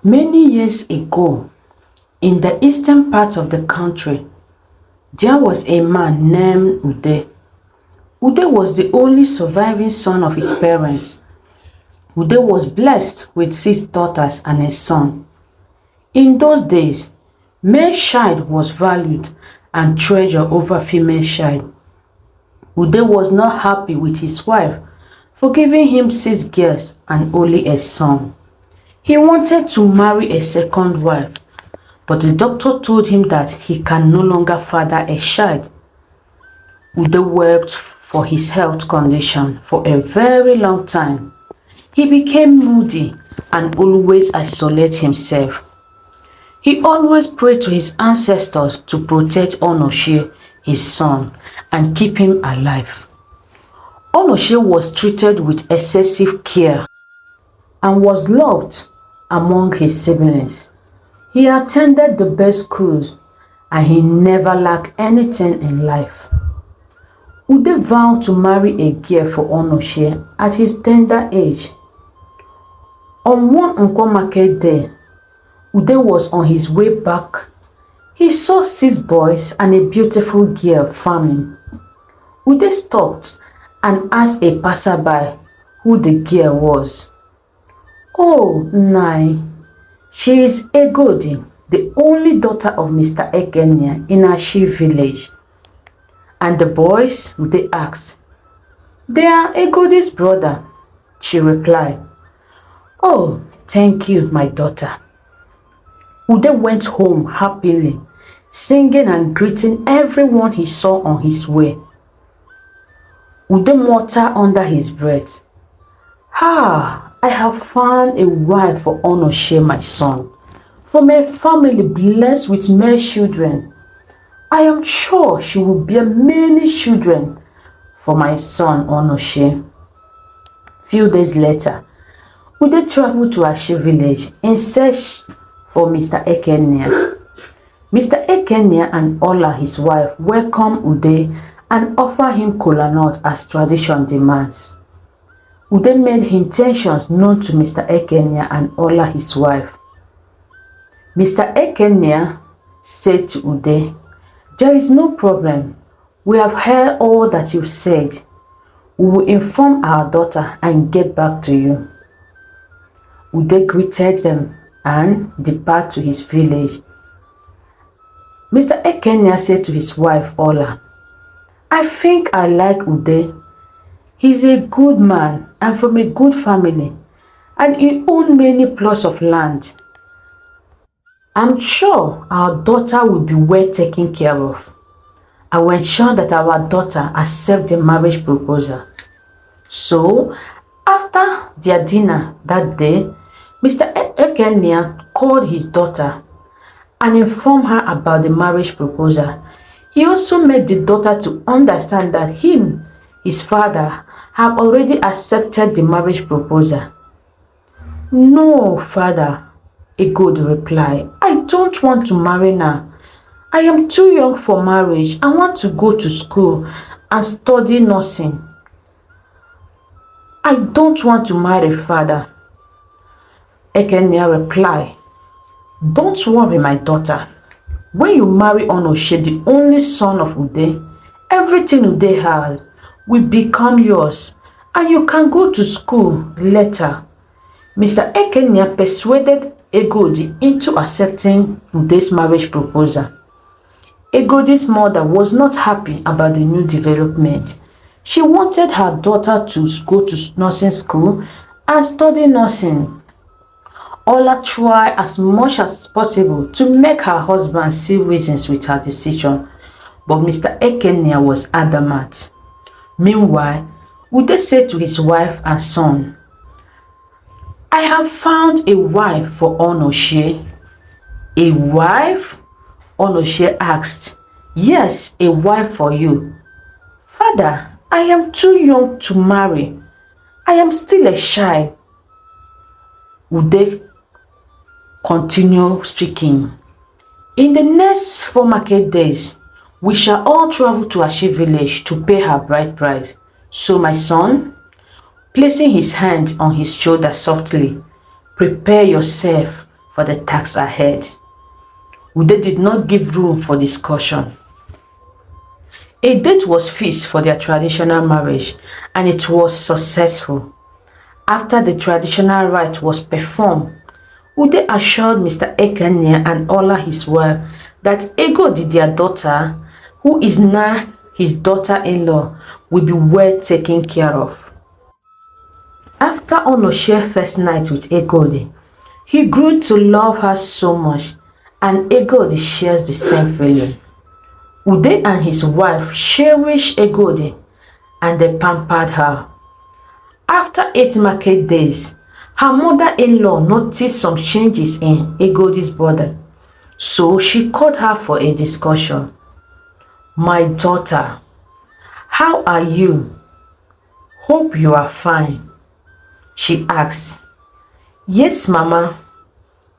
Many years ago, in the eastern part of the country, there was a man named Ude. Ude was the only surviving son of his parents. Ude was blessed with 6 daughters and a son. In those days, male child was valued and treasured over female child. Ude was not happy with his wife for giving him 6 girls and only a son. He wanted to marry a second wife, but the doctor told him that he can no longer father a child. Ude wept for his health condition for a very long time. He became moody and always isolated himself. He always prayed to his ancestors to protect Onoshe, his son, and keep him alive. Onoshe was treated with excessive care and was loved among his siblings. He attended the best schools and he never lacked anything in life. Ude vowed to marry a girl for Onoshe at his tender age. On one Nkwo market day, Ude was on his way back. He saw 6 boys and a beautiful girl farming. Ude stopped and asked a passerby who the girl was. "Oh, Nai, she is Egodi, the only daughter of Mr. Ogeneuwa in Ashi village." And the boys, Ude asked, "They are Egodi's brother," she replied. "Oh, thank you, my daughter." Ude went home happily, singing and greeting everyone he saw on his way. Ude muttered under his breath, I have found a wife for Onoshe, my son, from a family blessed with male children. I am sure she will bear many children for my son Onoshe." Few days later, Ude traveled to Ashi village in search for Mr. Ogeneuwa. Mr. Ogeneuwa and Ola, his wife, welcomed Ude and offered him kola nut as tradition demands. Ude made his intentions known to Mr. Ogeneuwa and Ola, his wife. Mr. Ogeneuwa said to Ude, "There is no problem. We have heard all that you've said. We will inform our daughter and get back to you." Ude greeted them and departed to his village. Mr. Ogeneuwa said to his wife Ola, "I think I like Ude. He is a good man and from a good family, and he owns many plots of land. I'm sure our daughter will be well taken care of. I will ensure that our daughter accepts the marriage proposal." So, after their dinner that day, Mr. Ogeneuwa called his daughter and informed her about the marriage proposal. He also made the daughter to understand that his father, have already accepted the marriage proposal. "No, father," Egodi replied. "I don't want to marry now. I am too young for marriage. I want to go to school and study nursing. I don't want to marry, father." Ogeneuwa replied, "Don't worry, my daughter. When you marry Onoshe, the only son of Ude, everything Ude has will become yours, and you can go to school later." Mr. Ogeneuwa persuaded Egodi into accepting Ude's marriage proposal. Egodi's mother was not happy about the new development. She wanted her daughter to go to nursing school and study nursing. Ola tried as much as possible to make her husband see reasons with her decision, but Mr. Ogeneuwa was adamant. Meanwhile, Ude said to his wife and son, "I have found a wife for Onoshe." "A wife?" Onoshe asked. "Yes, a wife for you." "Father, I am too young to marry. I am still a child." Ude continued speaking. "In the next 4 market days, we shall all travel to Ashi village to pay her bride price. So my son," placing his hand on his shoulder softly, "prepare yourself for the task ahead. Ude did not give room for discussion. A date was fixed for their traditional marriage, and it was successful. After the traditional rite was performed, Ude assured Mr. Ogeneuwa and Ola his wife that Egodi, their daughter, who is now his daughter-in-law, will be well taken care of. After Onoshe's first night with Egodi, he grew to love her so much, and Egodi shares the same feeling. Ude and his wife cherished Egodi, and they pampered her. After 8 market days, her mother-in-law noticed some changes in Egodi's body, so she called her for a discussion. "My daughter, how are you? Hope you are fine," she asked. "Yes, Mama,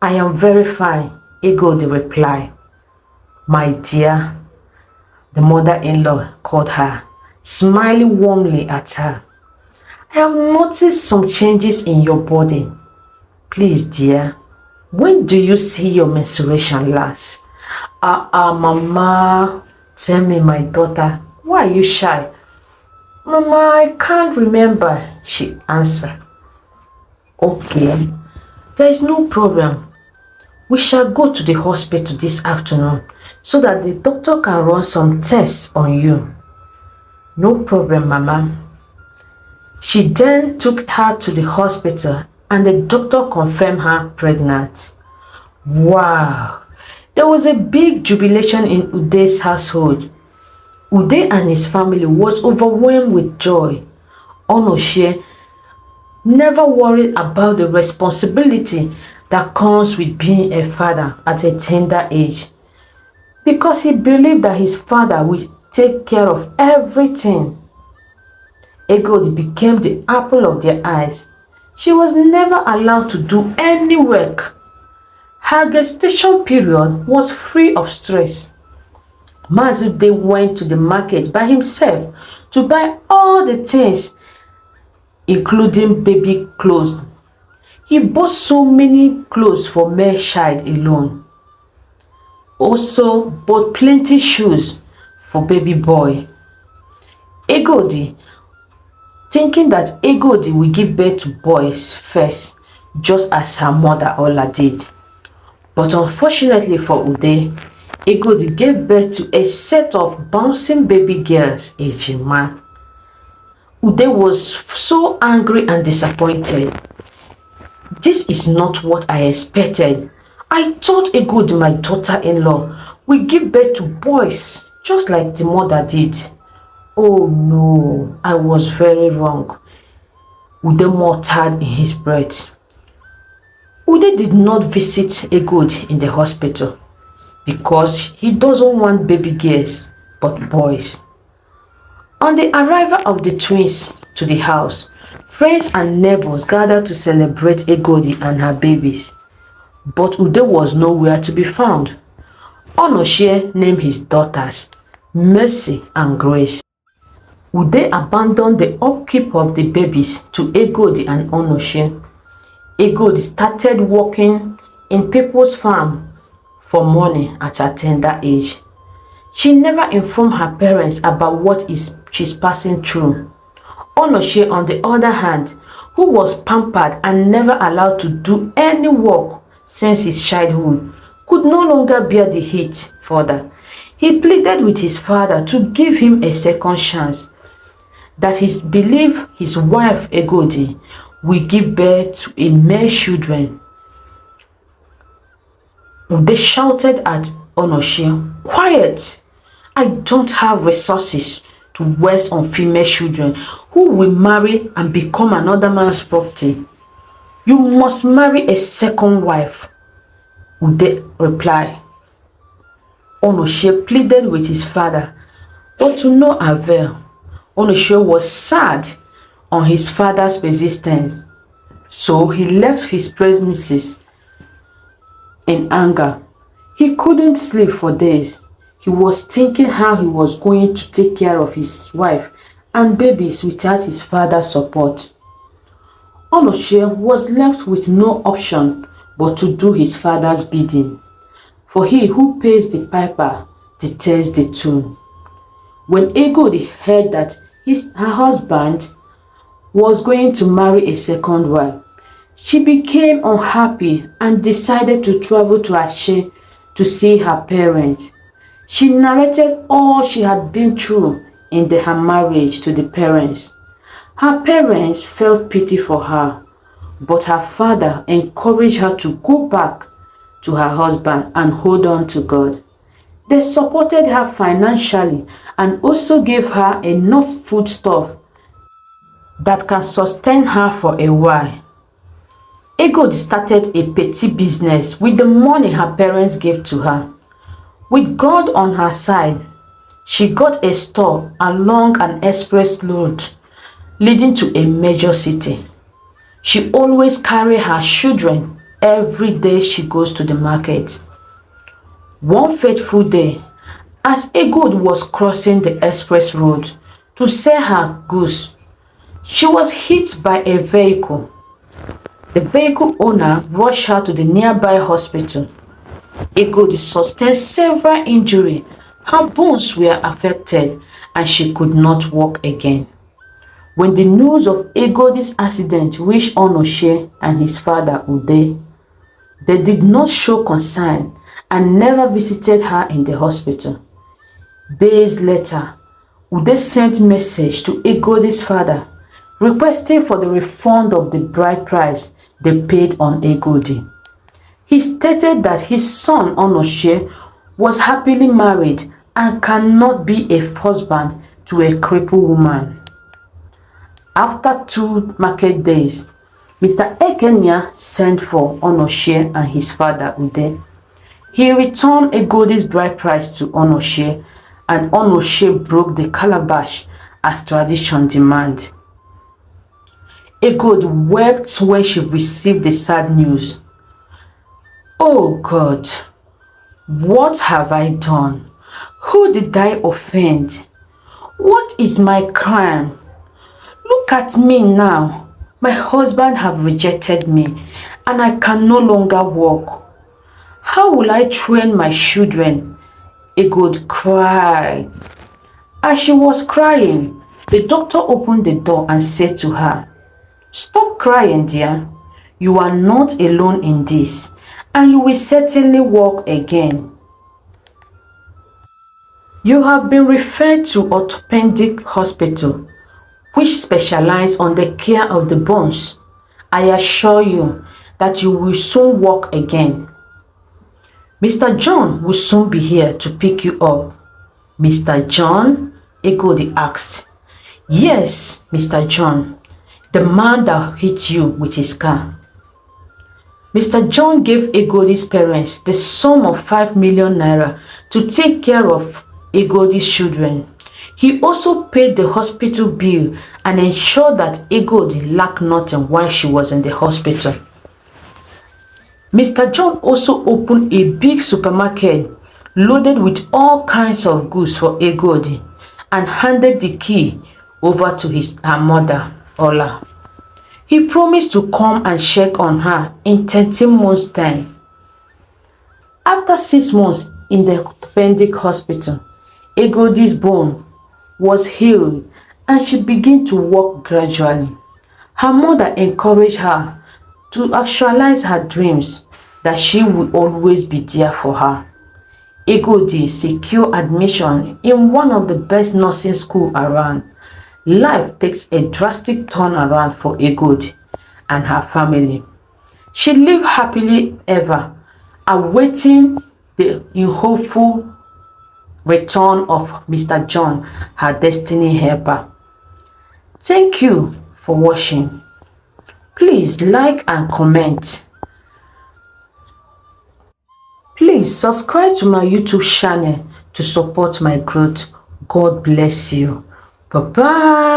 I am very fine," Egodi replied. "My dear," the mother-in-law called her, smiling warmly at her, "I have noticed some changes in your body. Please, dear, when do you see your menstruation last?" Mama, tell me, my daughter, why are you shy?" "Mama, I can't remember," she answered. "Okay, there is no problem. We shall go to the hospital this afternoon so that the doctor can run some tests on you." "No problem, Mama." She then took her to the hospital, and the doctor confirmed her pregnant. Wow! There was a big jubilation in Ude's household. Ude and his family was overwhelmed with joy. Onoshe never worried about the responsibility that comes with being a father at a tender age, because he believed that his father would take care of everything. Egodi became the apple of their eyes. She was never allowed to do any work. Her gestation period was free of stress. Mazude went to the market by himself to buy all the things, including baby clothes. He bought so many clothes for mere child alone. Also bought plenty shoes for baby boy. Egodi, thinking that Egodi will give birth to boys first, just as her mother Ola did. But unfortunately for Ude, Egodi gave birth to a set of bouncing baby girls, Ejima. Ude was so angry and disappointed. "This is not what I expected. I thought Egodi, my daughter-in-law, will give birth to boys, just like the mother did. Oh no, I was very wrong." Ude muttered in his breath. Ude did not visit Egodi in the hospital because he doesn't want baby girls but boys. On the arrival of the twins to the house, friends and neighbors gathered to celebrate Egodi and her babies, but Ude was nowhere to be found. Onoshe named his daughters Mercy and Grace. Ude abandoned the upkeep of the babies to Egodi and Onoshe. Egodi started working in people's farm for money at a tender age. She never informed her parents about what she's passing through. Onoshe, on the other hand, who was pampered and never allowed to do any work since his childhood, could no longer bear the heat further. He pleaded with his father to give him a second chance, that he believed his wife Egodi will give birth to a male children. They shouted at Onoshe, "Quiet! I don't have resources to waste on female children who will marry and become another man's property. You must marry a second wife." Ude replied. Onoshe pleaded with his father, but to no avail. Onoshe was sad on his father's persistence, so he left his premises in anger. He couldn't sleep for days. He was thinking how he was going to take care of his wife and babies without his father's support. Onoshe was left with no option but to do his father's bidding. For he who pays the piper deters the tune. When Egodi heard that her husband was going to marry a second wife, she became unhappy and decided to travel to Ashe to see her parents. She narrated all she had been through in her marriage to the parents. Her parents felt pity for her, but her father encouraged her to go back to her husband and hold on to God. They supported her financially and also gave her enough foodstuff that can sustain her for a while. Egodi started a petty business with the money her parents gave to her. With God on her side, she got a store along an express road leading to a major city. She always carries her children every day she goes to the market. One fateful day, as Egodi was crossing the express road to sell her goods, she was hit by a vehicle. The vehicle owner rushed her to the nearby hospital. Egodi sustained several injuries. Her bones were affected and she could not walk again. When the news of Egodi's accident reached Onoshe and his father Ude, they did not show concern and never visited her in the hospital. Days later, Ude sent message to Egodi's father requesting for the refund of the bride price they paid on Egodi. He stated that his son Onoshe was happily married and cannot be a husband to a crippled woman. After 2 market days, Mr. Ogeneuwa sent for Onoshe and his father Ude. He returned Egodi's bride price to Onoshe, and Onoshe broke the calabash as tradition demanded. Egodi wept when she received the sad news. "Oh God, what have I done? Who did I offend? What is my crime? Look at me now. My husband have rejected me and I can no longer walk. How will I train my children?" Egodi cried. As she was crying, the doctor opened the door and said to her, "Stop crying, dear. You are not alone in this, and you will certainly walk again. You have been referred to orthopedic hospital, which specialize on the care of the bones. I assure you that you will soon walk again. Mr. John will soon be here to pick you up." "Mr. John?" Egodi asked. "Yes, Mr. John, the man that hit you with his car." Mr. John gave Egodi's parents the sum of 5 million naira to take care of Egodi's children. He also paid the hospital bill and ensured that Egodi lacked nothing while she was in the hospital. Mr. John also opened a big supermarket loaded with all kinds of goods for Egodi and handed the key over to her mother, Ola. He promised to come and check on her in 13 months' time. After 6 months in the orthopedic hospital, Egodi's bone was healed and she began to walk gradually. Her mother encouraged her to actualize her dreams that she would always be there for her. Egodi secured admission in one of the best nursing schools around. Life takes a drastic turnaround for Egodi and her family. She lived happily ever, awaiting the hopeful return of Mr. John, her destiny helper. Thank you for watching. Please like and comment. Please subscribe to my YouTube channel to support my growth. God bless you. Bye-bye.